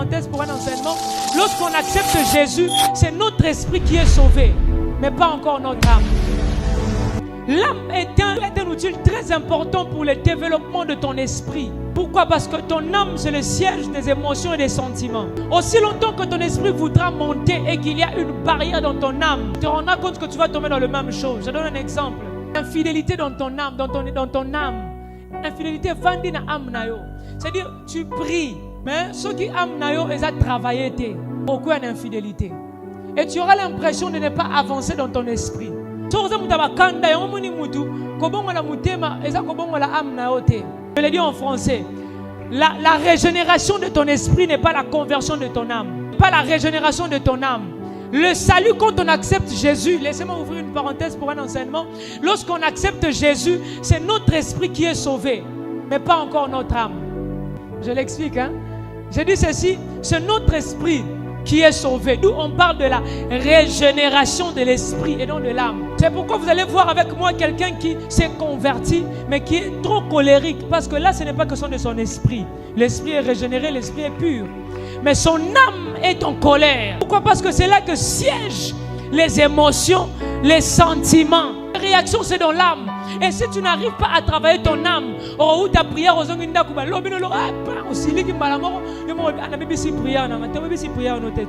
parenthèse pour un enseignement. Lorsqu'on accepte Jésus, c'est notre esprit qui est sauvé, mais pas encore notre âme. L'âme est un outil très important pour le développement de ton esprit. Pourquoi? Parce que ton âme, c'est le siège des émotions et des sentiments. Aussi longtemps que ton esprit voudra monter et qu'il y a une barrière dans ton âme, tu te rendras compte que tu vas tomber dans la même chose. Je donne un exemple. Infidélité dans ton âme, dans ton âme. Infidélité, vandi na âme na yo. C'est-à-dire, tu pries, mais ceux qui âme na yo, ils ont travaillé. Pourquoi une infidélité? Et tu auras l'impression de ne pas avancer dans ton esprit. Je le dis en français. La régénération de ton esprit n'est pas la conversion de ton âme. Pas la régénération de ton âme. Le salut, quand on accepte Jésus, laissez-moi ouvrir une parenthèse pour un enseignement. Lorsqu'on accepte Jésus, c'est notre esprit qui est sauvé, mais pas encore notre âme. Je l'explique, hein. Je dis ceci, c'est notre esprit qui est sauvé. D'où on parle de la régénération de l'esprit et non de l'âme. C'est pourquoi vous allez voir avec moi quelqu'un qui s'est converti, mais qui est trop colérique. Parce que là, ce n'est pas question de son esprit. L'esprit est régénéré, l'esprit est pur. Mais son âme est en colère. Pourquoi? Parce que c'est là que siègent les émotions, les sentiments. La réaction, c'est dans l'âme. Et si tu n'arrives pas à travailler ton âme, ou ta prière,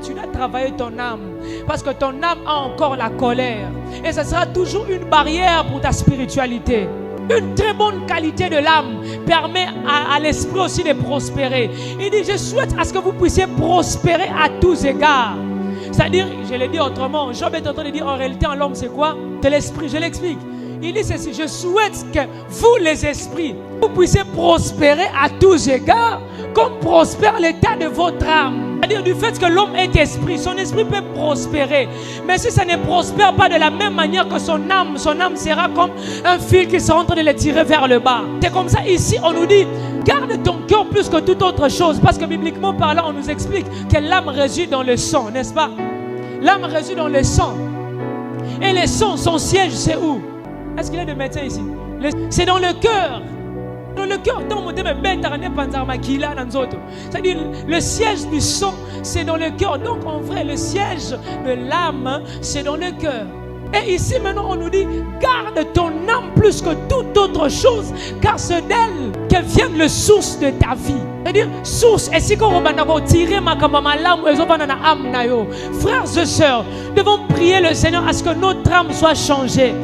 tu dois travailler ton âme. Parce que ton âme a encore la colère. Et ça sera toujours une barrière pour ta spiritualité. Une très bonne qualité de l'âme permet à l'esprit aussi de prospérer. Il dit, je souhaite à ce que vous puissiez prospérer à tous égards. C'est-à-dire, je l'ai dit autrement, Job est en train de dire en réalité en l'homme c'est quoi? C'est l'esprit, je l'explique. Il dit ceci, je souhaite que vous les esprits, vous puissiez prospérer à tous égards comme prospère l'état de votre âme. C'est-à-dire du fait que l'homme est esprit, son esprit peut prospérer. Mais si ça ne prospère pas de la même manière que son âme sera comme un fil qui sera en train de le tirer vers le bas. C'est comme ça ici on nous dit, garde ton cœur plus que toute autre chose. Parce que bibliquement parlant on nous explique que l'âme réside dans le sang, n'est-ce pas? L'âme réside dans le sang. Et le sang, son siège c'est où? Est-ce qu'il y a des médecins ici? C'est dans le cœur. Dans le cœur, c'est-à-dire le siège du sang, c'est dans le cœur. Donc en vrai, le siège de l'âme, c'est dans le cœur. Et ici maintenant, on nous dit, garde ton âme plus que toute autre chose, car c'est d'elle que vient le source de ta vie. C'est-à-dire, source, et si on va tirer ma frères et sœurs, devons prier le Seigneur à ce que notre âme soit changée.